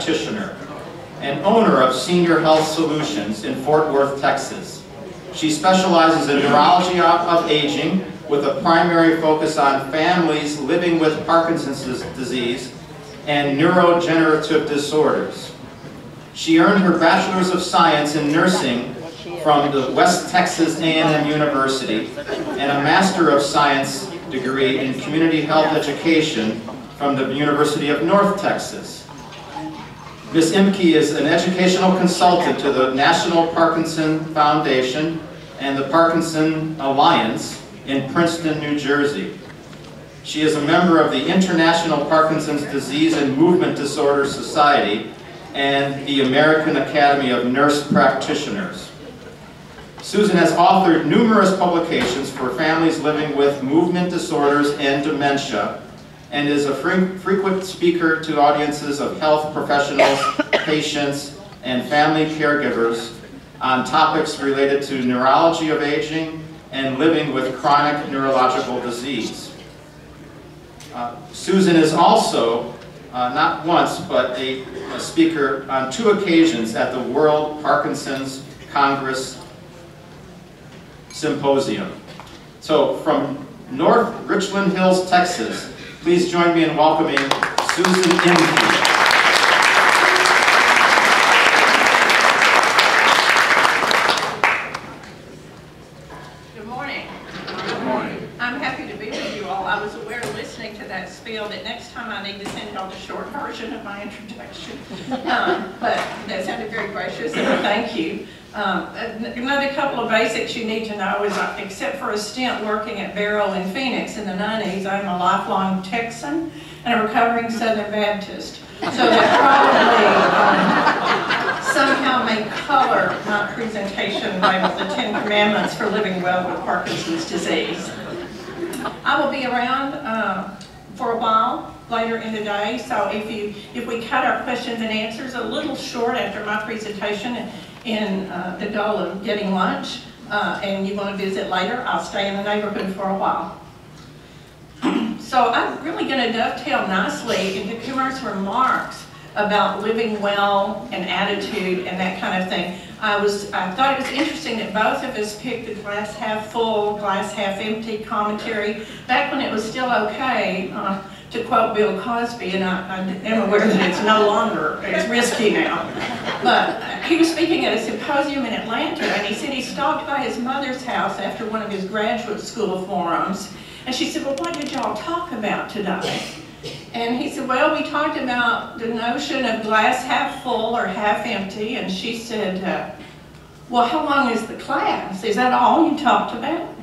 Practitioner and owner of Senior Health Solutions in Fort Worth, Texas. She specializes in neurology of aging with a primary focus on families living with Parkinson's disease and neurodegenerative disorders. She earned her Bachelor's of Science in Nursing from the West Texas A&M University and a Master of Science degree in Community Health Education from the University of North Texas. Ms. Imke is an educational consultant to the National Parkinson Foundation and the Parkinson Alliance in Princeton, New Jersey. She is a member of the International Parkinson's Disease and Movement Disorder Society and the American Academy of Nurse Practitioners. Susan has authored numerous publications for families living with movement disorders and dementia, and is a frequent speaker to audiences of health professionals, patients, and family caregivers on topics related to neurology of aging and living with chronic neurological disease. Susan is also, not once, but a speaker on 2 occasions at the World Parkinson's Congress Symposium. So from North Richland Hills, Texas, please join me in welcoming Susan Imke. Good morning. Good morning. I'm happy to be with you all. I was aware listening to that spiel that next time I need to send y'all the short version of my introduction. But that sounded very gracious, and thank you. Another couple of basics you need to know is, except for a stint working at Barrow in Phoenix in the 90s, I'm a lifelong Texan and a recovering Southern Baptist. So that probably somehow may color my presentation labeled the 10 Commandments for Living Well with Parkinson's Disease. I will be around for a while later in the day, so if we cut our questions and answers a little short after my presentation in the goal of getting lunch, and you want to visit later, I'll stay in the neighborhood for a while. So I'm really going to dovetail nicely into Kumar's remarks about living well and attitude and that kind of thing. I thought it was interesting that both of us picked the glass half full, glass half empty commentary back when it was still okay to quote Bill Cosby, and I am aware that it's no longer, it's risky now. But he was speaking at a symposium in Atlanta, and he said he stopped by his mother's house after one of his graduate school forums, and she said, well, what did y'all talk about today? And he said, well, we talked about the notion of glass half full or half empty, and she said, well, how long is the class? Is that all you talked about?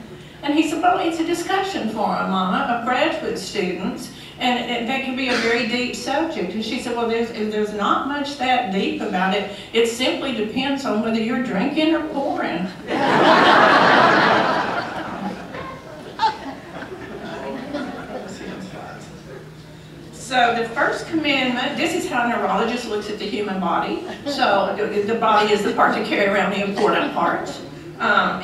And he said, well, it's a discussion forum, Mama, of graduate students, and that can be a very deep subject. And she said, well, there's not much that deep about it. It simply depends on whether you're drinking or pouring. So the first commandment, this is how a neurologist looks at the human body. So the body is the part to carry around the important parts.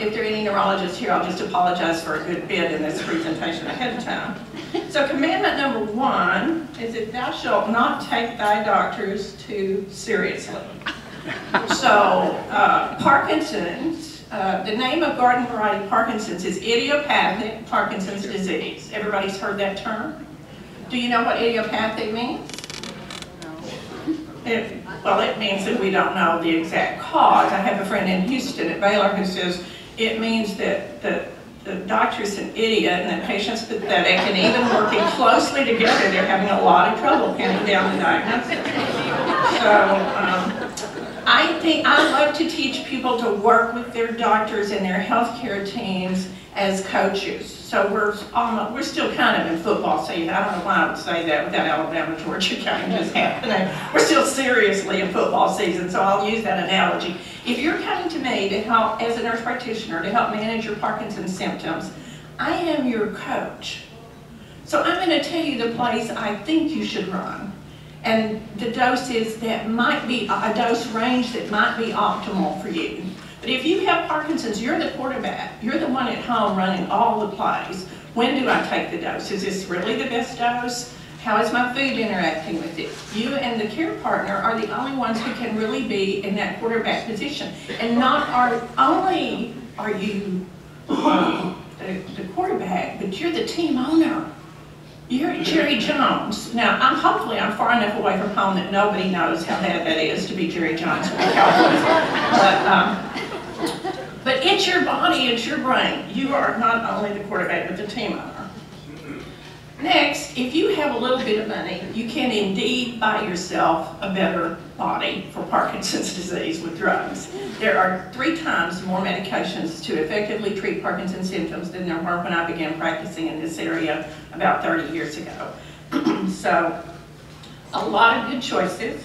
If there are any neurologists here, I'll just apologize for a good bit in this presentation ahead of time. So commandment number 1 is that thou shalt not take thy doctors too seriously. So Parkinson's, the name of garden variety Parkinson's is idiopathic Parkinson's disease. Everybody's heard that term? Do you know what idiopathic means? Well, it means that we don't know the exact cause. I have a friend in Houston at Baylor who says it means that the doctor's an idiot and the patient's pathetic, and even working closely together, they're having a lot of trouble pinning down the diagnosis. So I love to teach people to work with their doctors and their healthcare teams as coaches. So we're still kind of in football season. I don't know why I would say that without Alabama-Georgia game just happening. We're still seriously in football season, so I'll use that analogy. If you're coming to me to help, as a nurse practitioner, to help manage your Parkinson's symptoms, I am your coach. So I'm going to tell you the place I think you should run, and the doses that might be, a dose range that might be optimal for you. But if you have Parkinson's, you're the quarterback. You're the one at home running all the plays. When do I take the dose? Is this really the best dose? How is my food interacting with it? You and the care partner are the only ones who can really be in that quarterback position. And not only are you the quarterback, but you're the team owner. You're Jerry Jones. Now, hopefully I'm far enough away from home that nobody knows how bad that is to be Jerry Jones with the Cowboys. But it's your body, it's your brain. You are not only the quarterback, but the team owner. Next, if you have a little bit of money, you can indeed buy yourself a better body for Parkinson's disease with drugs. There are 3 times more medications to effectively treat Parkinson's symptoms than there were when I began practicing in this area about 30 years ago. So, a lot of good choices.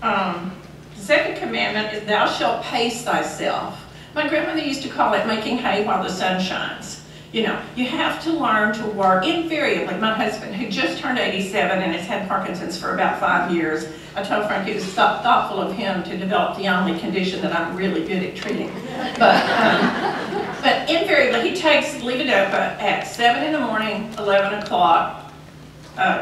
The second commandment is, thou shalt pace thyself. My grandmother used to call it making hay while the sun shines. You know, you have to learn to work. Invariably, my husband, who just turned 87 and has had Parkinson's for about 5 years, I told Frank it was thoughtful of him to develop the only condition that I'm really good at treating. But invariably, he takes Leave It Up at 7 in the morning, 11 o'clock,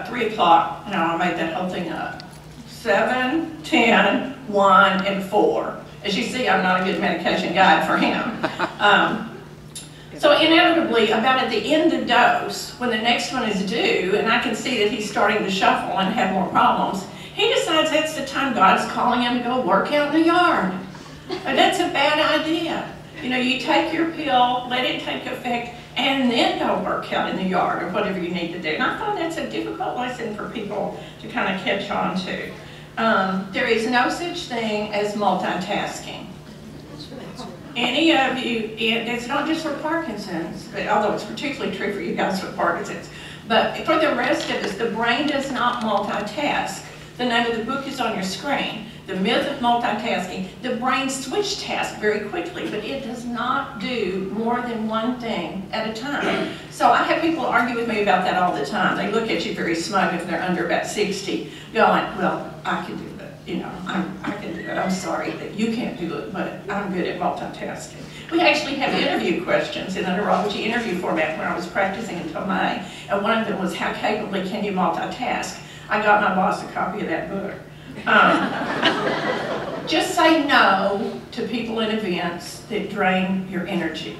3 o'clock, no, I made that whole thing up. 7, 10, 1, and 4. As you see, I'm not a good medication guide for him. So inevitably, about at the end of dose, when the next one is due, and I can see that he's starting to shuffle and have more problems, he decides that's the time God's calling him to go work out in the yard. And that's a bad idea. You know, you take your pill, let it take effect, and then go work out in the yard or whatever you need to do. And I find that's a difficult lesson for people to kind of catch on to. There is no such thing as multitasking. Any of you, it's not just for Parkinson's, but although it's particularly true for you guys with Parkinson's, but for the rest of us, the brain does not multitask. The name of the book is on your screen. The myth of multitasking. The brain switch tasks very quickly, but it does not do more than one thing at a time. So I have people argue with me about that all the time. They look at you very smug if they're under about 60, going, well, I can do it. You know, I can do it. I'm sorry that you can't do it, but I'm good at multitasking. We actually have interview questions in the neurology interview format when I was practicing until May, and one of them was, how capably can you multitask? I got my boss a copy of that book. Just say no to people and events that drain your energy.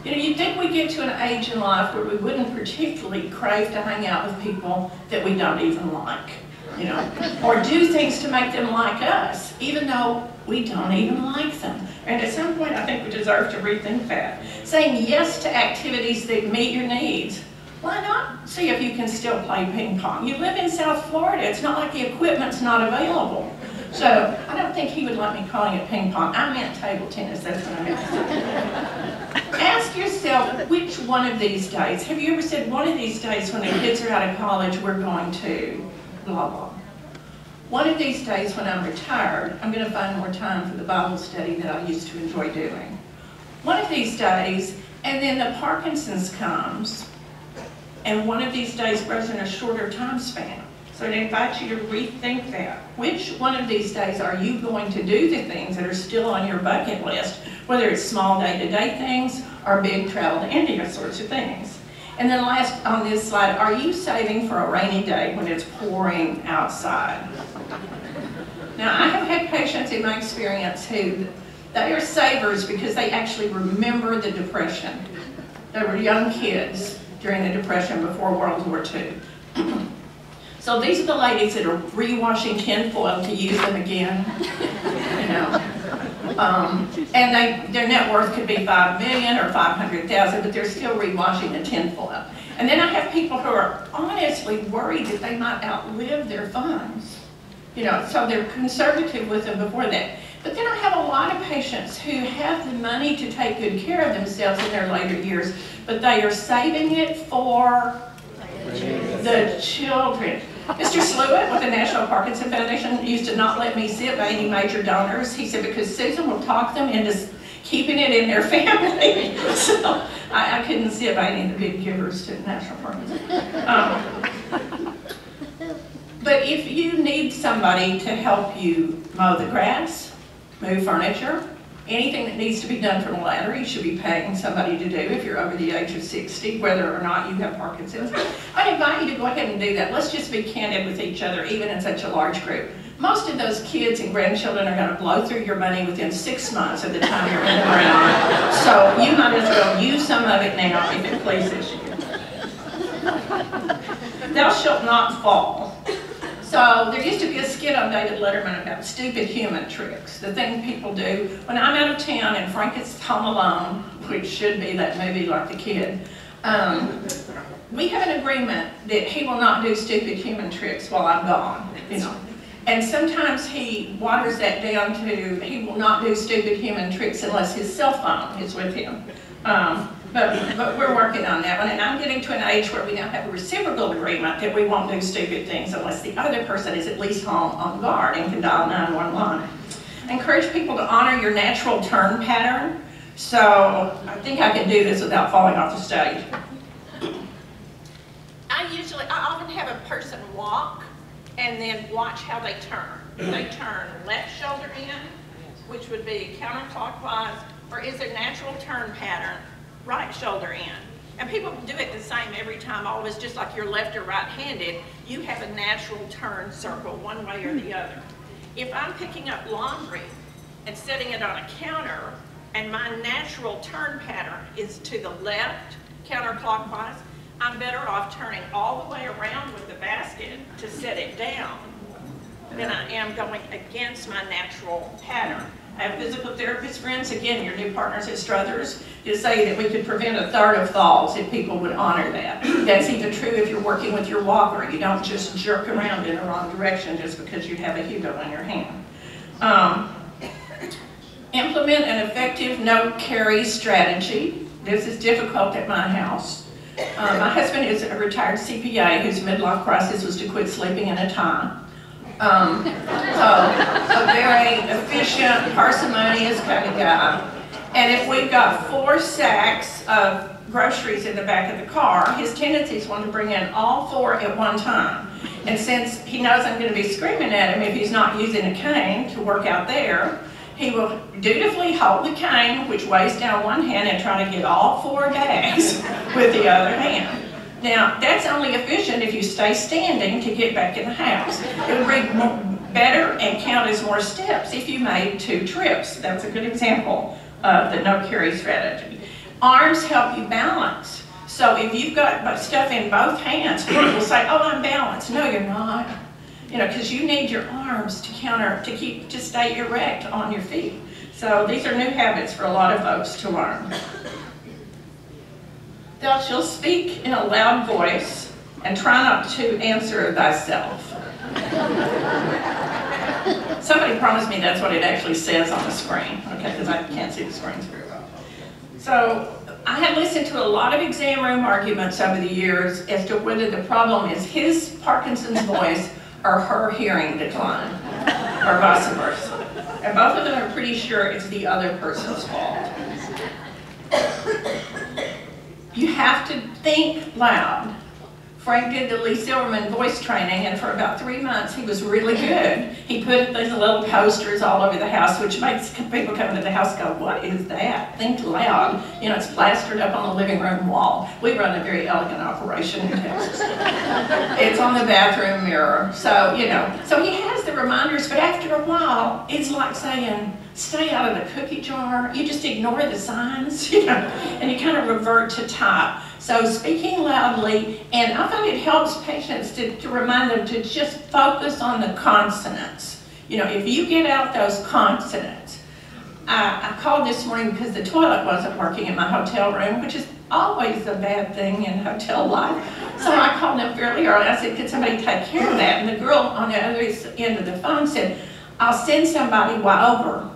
You know, you'd think we get to an age in life where we wouldn't particularly crave to hang out with people that we don't even like. You know, or do things to make them like us, even though we don't even like them. And at some point, I think we deserve to rethink that. Saying yes to activities that meet your needs. Why not see if you can still play ping pong? You live in South Florida. It's not like the equipment's not available. So I don't think he would like me calling it ping pong. I meant table tennis. That's what I meant to say. Ask yourself, which one of these days, have you ever said, one of these days when the kids are out of college, we're going to blah, blah. One of these days when I'm retired, I'm going to find more time for the Bible study that I used to enjoy doing. One of these days, and then the Parkinson's comes, and one of these days grows in a shorter time span. So I invite you to rethink that. Which one of these days are you going to do the things that are still on your bucket list, whether it's small day-to-day things or big travel to India sorts of things? And then last on this slide, are you saving for a rainy day when it's pouring outside? Now, I have had patients in my experience who, they are savers because they actually remember the Depression. They were young kids during the Depression before World War II. So these are the ladies that are rewashing tinfoil to use them again, you know. And their net worth could be $5 million or $500,000, but they're still rewashing the tinfoil. And then I have people who are honestly worried that they might outlive their funds. You know, so they're conservative with them before that. But then I have a lot of patients who have the money to take good care of themselves in their later years, but they are saving it for the children. Mr. Slewitt with the National Parkinson Foundation used to not let me sit by any major donors. He said because Susan will talk them into keeping it in their family. So I couldn't sit by any of the big givers to National Parkinson. But if you need somebody to help you mow the grass, move furniture, Anything that needs to be done from the ladder, you should be paying somebody to do if you're over the age of 60, whether or not you have Parkinson's. I invite you to go ahead and do that. Let's just be candid with each other, even in such a large group. Most of those kids and grandchildren are going to blow through your money within 6 months of the time you're in the ground. So you might as well use some of it now if it pleases you. Thou shalt not fall. So there used to be a skit on David Letterman about stupid human tricks, the thing people do. When I'm out of town and Frank is home alone, which should be that movie like the kid, we have an agreement that he will not do stupid human tricks while I'm gone, you know. And sometimes he waters that down to he will not do stupid human tricks unless his cell phone is with him. But we're working on that one, and I'm getting to an age where we now have a reciprocal agreement that we won't do stupid things unless the other person is at least home on guard and can dial 911. I encourage people to honor your natural turn pattern. So I think I can do this without falling off the stage. I often have a person walk and then watch how they turn. They turn left shoulder in, which would be counterclockwise, or is their natural turn pattern right shoulder in? And people do it the same every time, always, just like you're left or right-handed. You have a natural turn circle one way or the other. If I'm picking up laundry and setting it on a counter, and my natural turn pattern is to the left, counterclockwise, I'm better off turning all the way around with the basket to set it down than I am going against my natural pattern. I have physical therapist friends, again, your new partners at Struthers, to say that we could prevent 1/3 of falls if people would honor that. That's even true if you're working with your walker. You don't just jerk around in the wrong direction just because you have a Hugo in your hand. Implement an effective no-carry strategy. This is difficult at my house. My husband is a retired CPA whose midlife crisis was to quit sleeping in a tie. So a very efficient, parsimonious kind of guy. And if we've got 4 sacks of groceries in the back of the car, his tendency is to bring in all 4 at one time. And since he knows I'm going to be screaming at him if he's not using a cane to work out there, he will dutifully hold the cane, which weighs down one hand, and try to get all 4 bags with the other hand. Now, that's only efficient if you stay standing to get back in the house. It would be better and count as more steps if you made 2 trips. That's a good example of the no-carry strategy. Arms help you balance. So if you've got stuff in both hands, people will say, oh, I'm balanced. No, you're not. You know, because you need your arms to stay erect on your feet. So these are new habits for a lot of folks to learn. Thou shalt speak in a loud voice and try not to answer thyself. Somebody promised me that's what it actually says on the screen, okay, because I can't see the screens very well. So I have listened to a lot of exam room arguments over the years as to whether the problem is his Parkinson's voice or her hearing decline, or vice versa. And both of them are pretty sure it's the other person's fault. You have to think loud. Frank did the Lee Silverman voice training, and for about 3 months he was really good. He put these little posters all over the house, which makes people come into the house go, what is that? Think loud. You know, it's plastered up on the living room wall. We run a very elegant operation in Texas. It's on the bathroom mirror. So, you know, so he has the reminders, but after a while, it's like saying, stay out of the cookie jar. You just ignore the signs, you know, and you kind of revert to type. So speaking loudly, and I find it helps patients to remind them to just focus on the consonants. You know, if you get out those consonants. I called this morning because the toilet wasn't working in my hotel room, which is always a bad thing in hotel life. So I called them fairly early. I said, could somebody take care of that? And the girl on the other end of the phone said, I'll send somebody over.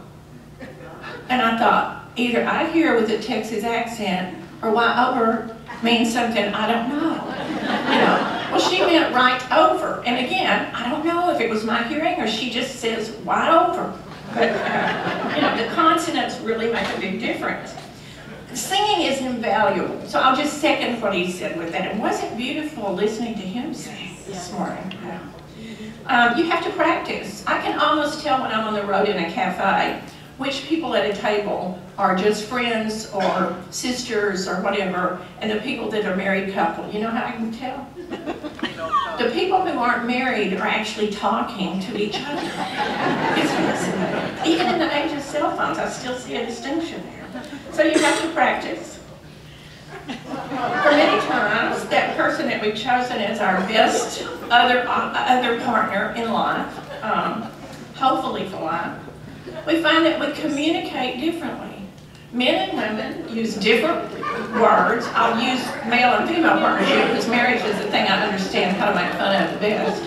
And I thought, either I hear with a Texas accent, or why over means something I don't know. You know, well, she meant right over. And again, I don't know if it was my hearing or she just says wide over. But, you know, the consonants really make a big difference. Singing is invaluable. So I'll just second what he said with that. And wasn't it beautiful listening to him sing this morning? You have to practice. I can almost tell when I'm on the road in a cafe which people at a table are just friends or sisters or whatever, and the people that are married couple. You know how I can tell? The people who aren't married are actually talking to each other. It's fascinating. Even in the age of cell phones, I still see a distinction there. So you have to practice. For many times, that person that we've chosen as our best other partner in life, hopefully for life, we find that we communicate differently. Men and women use different words. I'll use male and female partnership because marriage is the thing I understand how to make fun of the best.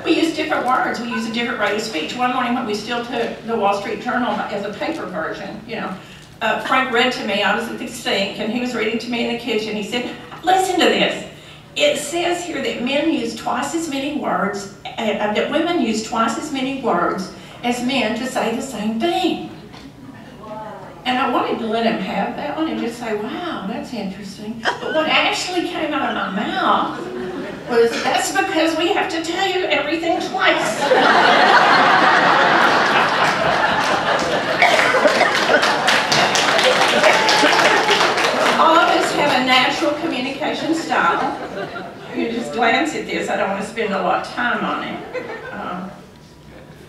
We use different words. We use a different rate of speech. One morning when we still took the Wall Street Journal as a paper version, you know, Frank read to me. I was at the sink and he was reading to me in the kitchen. He said, listen to this. It says here that men use twice as many words, that women use twice as many words as men to say the same thing. And I wanted to let him have that one and just say, wow, that's interesting. But what actually came out of my mouth was, that's because we have to tell you everything twice. All of us have a natural communication style. You just glance at this. I don't want to spend a lot of time on it.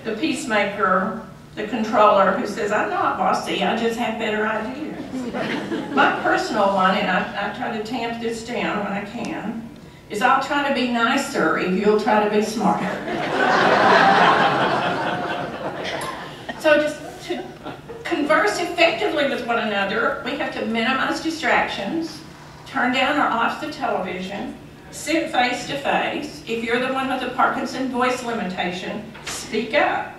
The peacemaker, the controller who says, I'm not bossy, I just have better ideas. My personal one, and I try to tamp this down when I can, is I'll try to be nicer if you'll try to be smarter. So just to converse effectively with one another, we have to minimize distractions, turn down or off the television, sit face to face. If you're the one with the Parkinson voice limitation, speak up.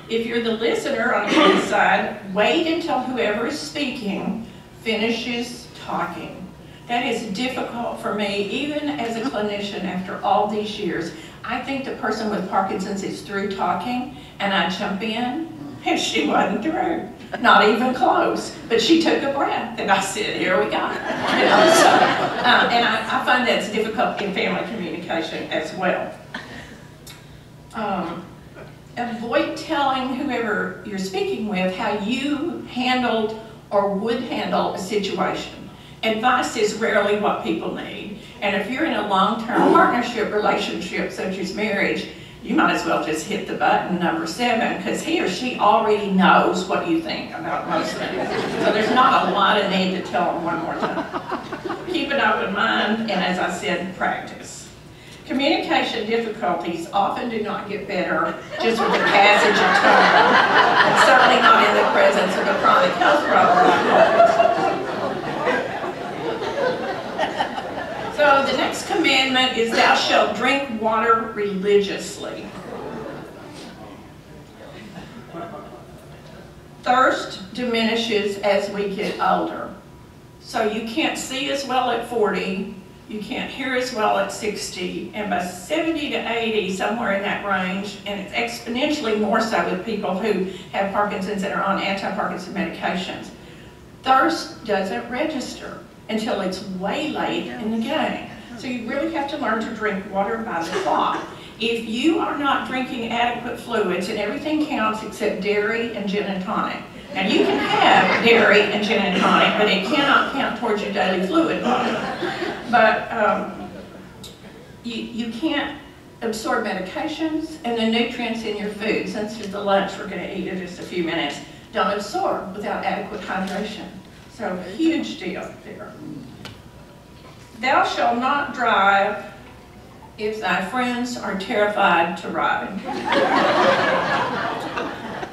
If you're the listener on the other side, wait until whoever is speaking finishes talking. That is difficult for me, even as a clinician after all these years. I think the person with Parkinson's is through talking, and I jump in, and she wasn't through. Not even close. But she took a breath, and I said, here we go. You know, so, and I find that's difficult in family communication as well. Avoid telling whoever you're speaking with how you handled or would handle a situation. Advice is rarely what people need. And if you're in a long-term partnership relationship, such as marriage, you might as well just hit the button number 7, because he or she already knows what you think about most things. So there's not a lot of need to tell them one more time. Keep an open mind, and as I said, practice. Communication difficulties often do not get better just with the passage of time, and certainly not in the presence of a chronic health problem like Parkinson's. So the next commandment is, thou shalt drink water religiously. Thirst diminishes as we get older. So you can't see as well at 40, you can't hear as well at 60, and by 70 to 80, somewhere in that range, and it's exponentially more so with people who have Parkinson's and are on anti-Parkinson medications, thirst doesn't register until it's way late in the game. So you really have to learn to drink water by the clock. If you are not drinking adequate fluids, and everything counts except dairy and gin and tonic. Now you can have dairy and gin and tonic, but it cannot count towards your daily fluid volume. But you can't absorb medications, and the nutrients in your food, since it's the lunch we're going to eat in just a few minutes, don't absorb without adequate hydration. So huge deal there. Thou shalt not drive if thy friends are terrified to ride.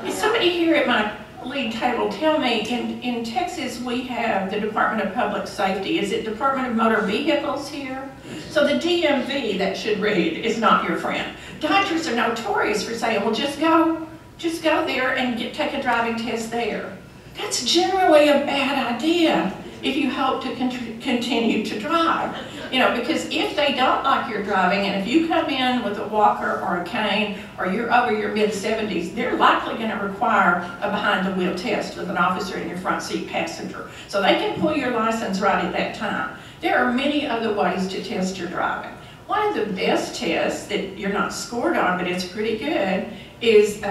Is somebody here at my league table tell me, in Texas we have the Department of Public Safety. Is it Department of Motor Vehicles here? So the DMV, that should read, is not your friend. Doctors are notorious for saying, well, just go there and take a driving test there. That's generally a bad idea if you hope to continue to drive. You know, because if they don't like your driving, and if you come in with a walker or a cane, or you're over your mid-70s, they're likely going to require a behind-the-wheel test with an officer in your front seat passenger. So they can pull your license right at that time. There are many other ways to test your driving. One of the best tests that you're not scored on, but it's pretty good, is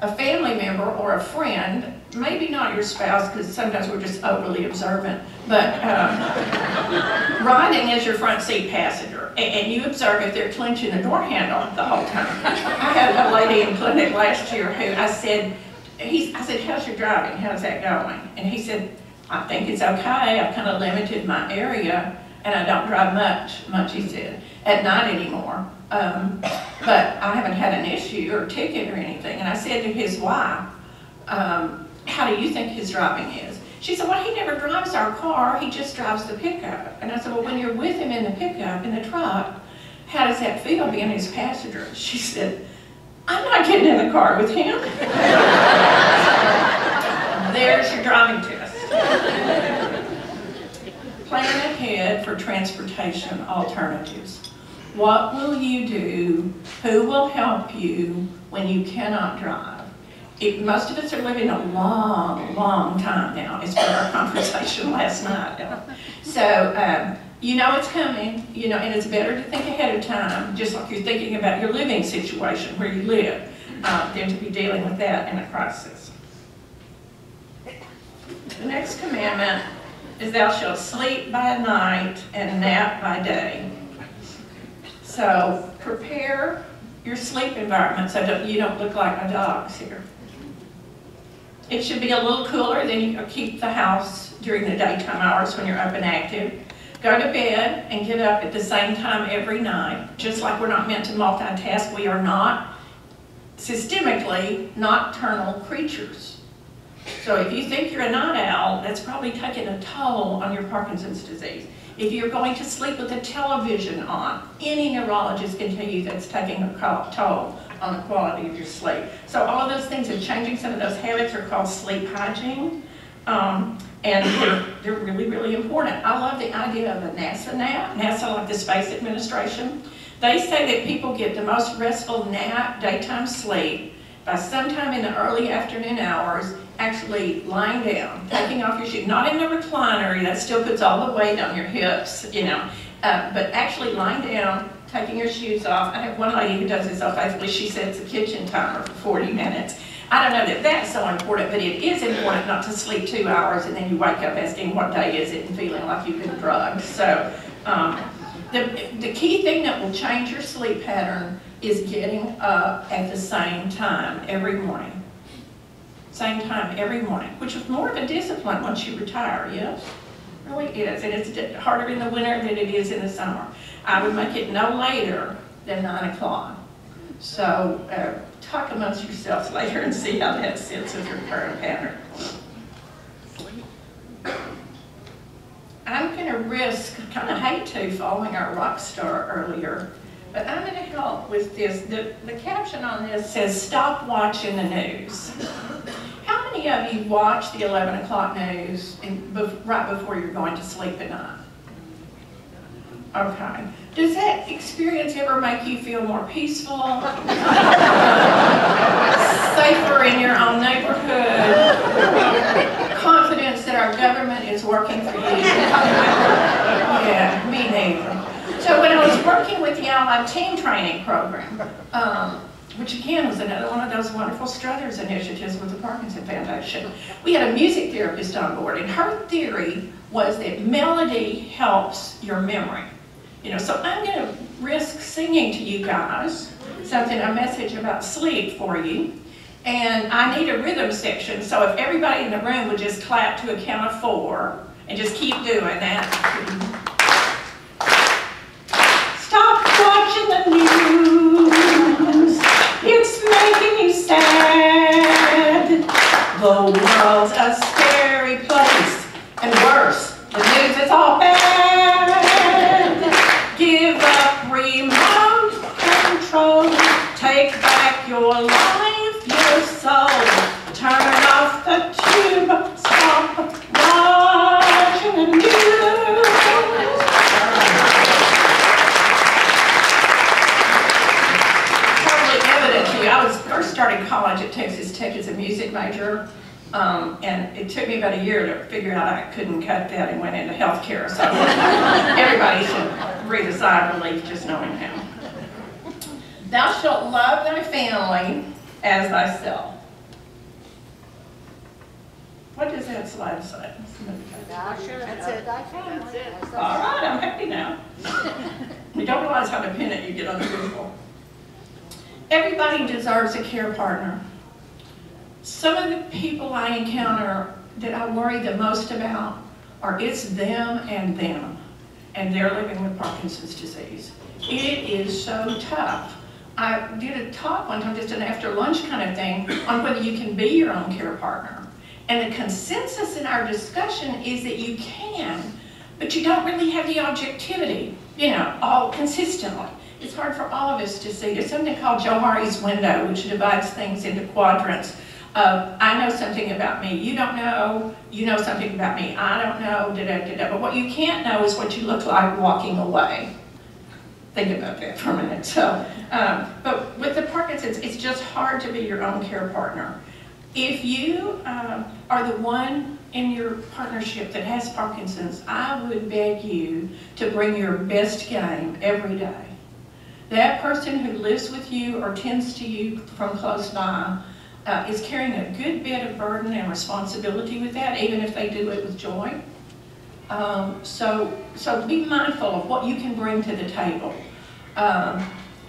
a family member or a friend, maybe not your spouse, because sometimes we're just overly observant, but riding as your front seat passenger, and you observe if they're clenching the door handle the whole time. I had a lady in clinic last year who I said, how's your driving? How's that going? And he said, I think it's okay. I've kind of limited my area, and I don't drive much, he said, at night anymore. But I haven't had an issue or a ticket or anything. And I said to his wife, how do you think his driving is? She said, well, he never drives our car, he just drives the pickup. And I said, well, when you're with him in the pickup, in the truck, how does that feel being his passenger? She said, I'm not getting in the car with him. There's your driving test. Plan ahead for transportation alternatives. What will you do? Who will help you when you cannot drive? Most of us are living a long time now, as per our conversation last night. So, you know it's coming, you know, and it's better to think ahead of time, just like you're thinking about your living situation, where you live, than to be dealing with that in a crisis. The next commandment is thou shalt sleep by night and nap by day. So prepare your sleep environment so that you don't look like my dogs here. It should be a little cooler, then you keep the house during the daytime hours when you're up and active. Go to bed and get up at the same time every night. Just like we're not meant to multitask, we are not systemically nocturnal creatures. So if you think you're a night owl, that's probably taking a toll on your Parkinson's disease. If you're going to sleep with the television on, any neurologist can tell you that's taking a toll on the quality of your sleep. So all of those things are changing. Some of those habits are called sleep hygiene, and they're really, really important. I love the idea of a NASA nap. NASA, like the Space Administration, they say that people get the most restful nap, daytime sleep, by sometime in the early afternoon hours, actually lying down, taking off your shoes, not in the recliner, that still puts all the weight on your hips, you know, but actually lying down, taking your shoes off. I have one lady who does this so faithfully, she sets a kitchen timer for 40 minutes. I don't know that that's so important, but it is important not to sleep 2 hours and then you wake up asking what day is it and feeling like you've been drugged. So the key thing that will change your sleep pattern is getting up at the same time every morning. Same time every morning, which is more of a discipline once you retire, yes? It really is, and it's harder in the winter than it is in the summer. I would make it no later than 9 o'clock. So talk amongst yourselves later and see how that sits with your current pattern. I'm going to risk, kind of hate to, following our rock star earlier, but I'm going to help with this. The caption on this says, stop watching the news. How many of you watch the 11 o'clock news right before you're going to sleep at night? Okay. Does that experience ever make you feel more peaceful? Safer in your own neighborhood? Confidence that our government is working for you? Yeah, me neither. So when I was working with the Allied Team Training Program, which again was another one of those wonderful Struthers initiatives with the Parkinson Foundation, we had a music therapist on board, and her theory was that melody helps your memory. You know, so I'm going to risk singing to you guys a message about sleep for you, and I need a rhythm section, so if everybody in the room would just clap to a count of 4 and just keep doing that. Stop watching the news, it's making you sad. The world's a scary place, and worse, the news is all bad. Give up remote control, take back your life, your soul, turn off the tube, stop watching the news. Totally evident to you. I was first starting college at Texas Tech as a music major. And it took me about a year to figure out I couldn't cut that and went into healthcare. So everybody should breathe a sigh of relief just knowing how. Thou shalt love thy family as thyself. What does that slide say? That's it. That's it. All right, I'm happy now. You don't realize how dependent you get on the visual. Everybody deserves a care partner. Some of the people I encounter that I worry the most about are it's them, and they're living with Parkinson's disease. It is so tough. I did a talk one time, just an after lunch kind of thing, on whether you can be your own care partner. And the consensus in our discussion is that you can, but you don't really have the objectivity, all consistently. It's hard for all of us to see. There's something called Johari's window, which divides things into quadrants. I know something about me, you don't know, you know something about me, I don't know, but what you can't know is what you look like walking away. Think about that for a minute. So, but with the Parkinson's, it's just hard to be your own care partner. If you are the one in your partnership that has Parkinson's, I would beg you to bring your best game every day. That person who lives with you or tends to you from close by is carrying a good bit of burden and responsibility with that, even if they do it with joy. So be mindful of what you can bring to the table.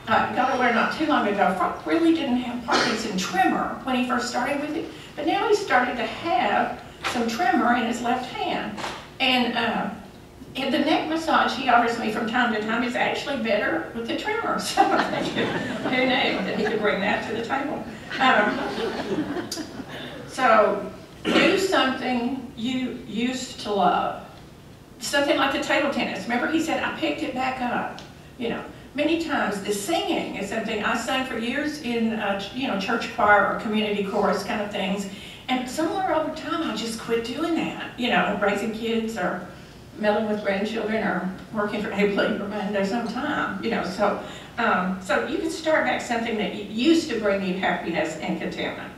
I got aware not too long ago, Frank really didn't have Parkinson tremor when he first started with it, but now he's started to have some tremor in his left hand. And the neck massage he offers me from time to time is actually better with the tremor. So who knew that he could bring that to the table? So do something you used to love. Something like the table tennis. Remember he said, I picked it back up. Many times the singing is something I sang for years in church choir or community chorus kind of things, and somewhere over time I just quit doing that. Raising kids or meddling with grandchildren or working for Abe Lieberman, there's no time. So you can start back something that used to bring you happiness and contentment.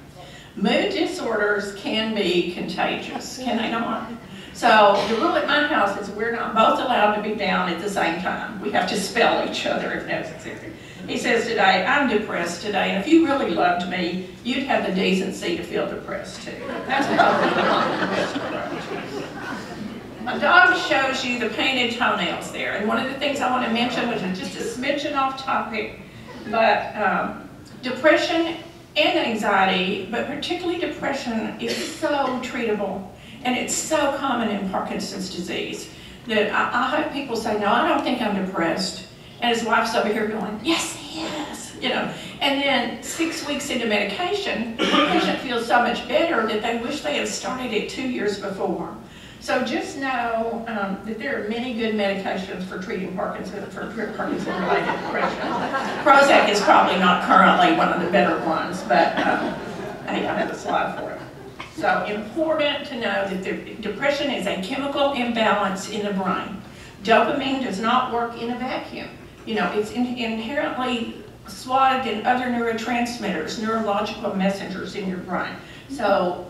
Mood disorders can be contagious, can they not? So the rule at my house is we're not both allowed to be down at the same time. We have to spell each other if necessary. He says today, I'm depressed today, and if you really loved me, you'd have the decency to feel depressed too. That's probably my dog shows you the painted toenails there, and one of the things I want to mention, which is just a smidgen off topic, but depression and anxiety, but particularly depression, is so treatable. And it's so common in Parkinson's disease that I have people say, no, I don't think I'm depressed. And his wife's over here going, yes, he is. And then 6 weeks into medication, the patient feels so much better that they wish they had started it 2 years before. So just know that there are many good medications for treating Parkinson-related depression. Prozac is probably not currently one of the better ones, but hey, I have a slide for it. So important to know that depression is a chemical imbalance in the brain. Dopamine does not work in a vacuum. It's inherently swathed in other neurotransmitters, neurological messengers in your brain. So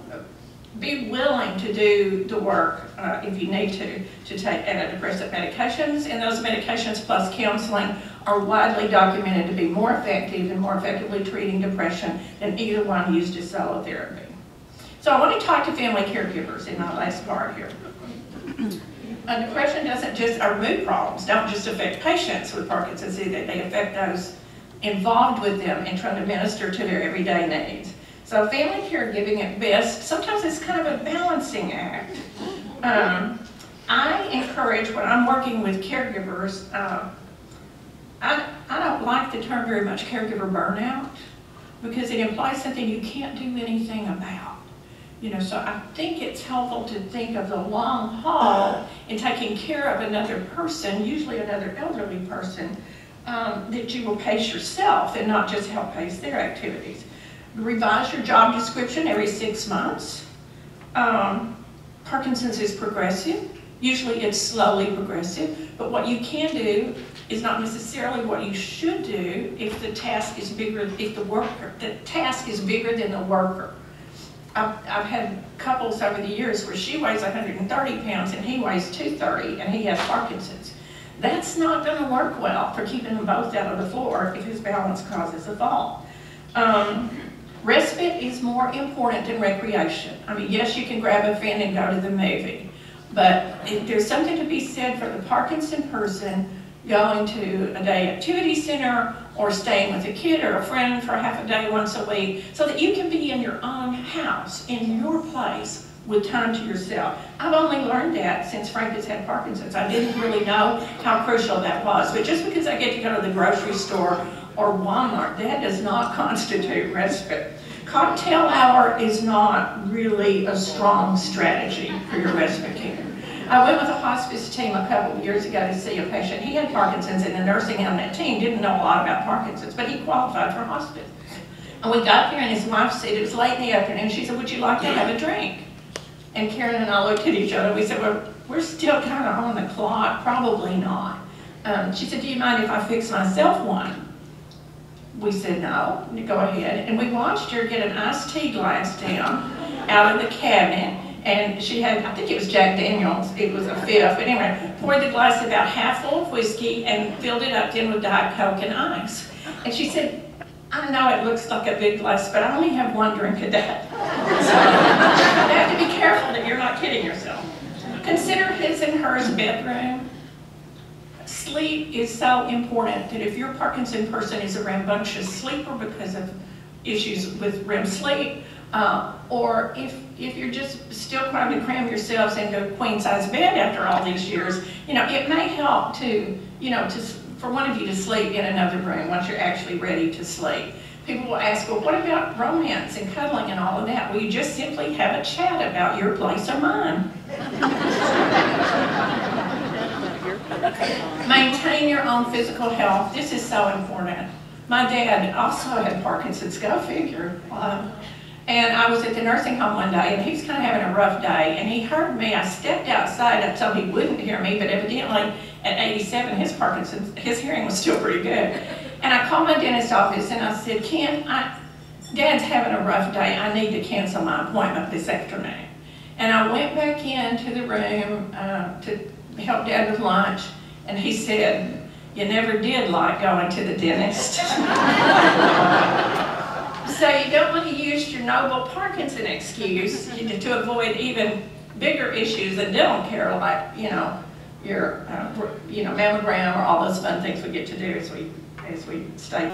be willing to do the work if you need to take antidepressant medications, and those medications plus counseling are widely documented to be more effective and more effectively treating depression than either one used as solo therapy. So I want to talk to family caregivers in my last part here. Depression doesn't just, our mood problems don't just affect patients with Parkinson's disease, they affect those involved with them and trying to minister to their everyday needs. So family caregiving at best, sometimes it's kind of a balancing act. I encourage when I'm working with caregivers, I don't like the term very much, caregiver burnout, because it implies something you can't do anything about. So I think it's helpful to think of the long haul in taking care of another person, usually another elderly person, that you will pace yourself and not just help pace their activities. Revise your job description every 6 months. Parkinson's is progressive. Usually it's slowly progressive, but what you can do is not necessarily what you should do if the task is bigger, the task is bigger than the worker. I've had couples over the years where she weighs 130 pounds and he weighs 230 and he has Parkinson's. That's not going to work well for keeping them both out of the floor if his balance causes a fall. Respite is more important than recreation. I mean, yes, you can grab a friend and go to the movie, but there's something to be said for the Parkinson person going to a day activity center or staying with a kid or a friend for half a day once a week so that you can be in your own house, in your place, with time to yourself. I've only learned that since Frank has had Parkinson's. I didn't really know how crucial that was, but just because I get to go to the grocery store or Walmart, that does not constitute respite. Cocktail hour is not really a strong strategy for your respite care. I went with a hospice team a couple of years ago to see a patient. He had Parkinson's, and the nursing on that team didn't know a lot about Parkinson's, but he qualified for hospice. And we got there, and his wife said, it was late in the afternoon, she said, would you like to have a drink? And Karen and I looked at each other, we said, well, we're still kind of on the clock, probably not. She said, do you mind if I fix myself one? We said, no, go ahead. And we watched her get an iced tea glass down out of the cabinet. And she had, I think it was Jack Daniels, it was a fifth, but anyway, poured the glass about half full of whiskey and filled it up then with Diet Coke and ice. And she said, I know it looks like a big glass, but I only have one drink a day. So you have to be careful that you're not kidding yourself. Consider his and hers bedroom. Sleep is so important that if your Parkinson person is a rambunctious sleeper because of issues with REM sleep, or if you're just still trying to cram yourselves into a queen-size bed after all these years, you know, it may help to, you know, for one of you to sleep in another room once you're actually ready to sleep. People will ask, well, what about romance and cuddling and all of that? Well, you just simply have a chat about your place or mine. Maintain your own physical health. This is so important. My dad also had Parkinson's, go figure. And I was at the nursing home one day, and he was kind of having a rough day, and he heard me. I stepped outside so he wouldn't hear me, but evidently at 87, his hearing was still pretty good. And I called my dentist's office, and I said, Ken, Dad's having a rough day. I need to cancel my appointment this afternoon. And I went back into the room to help Dad with lunch, and he said, you never did like going to the dentist. So you don't want to use your noble Parkinson excuse to avoid even bigger issues than dental care, like, you know, your mammogram or all those fun things we get to do as we stay.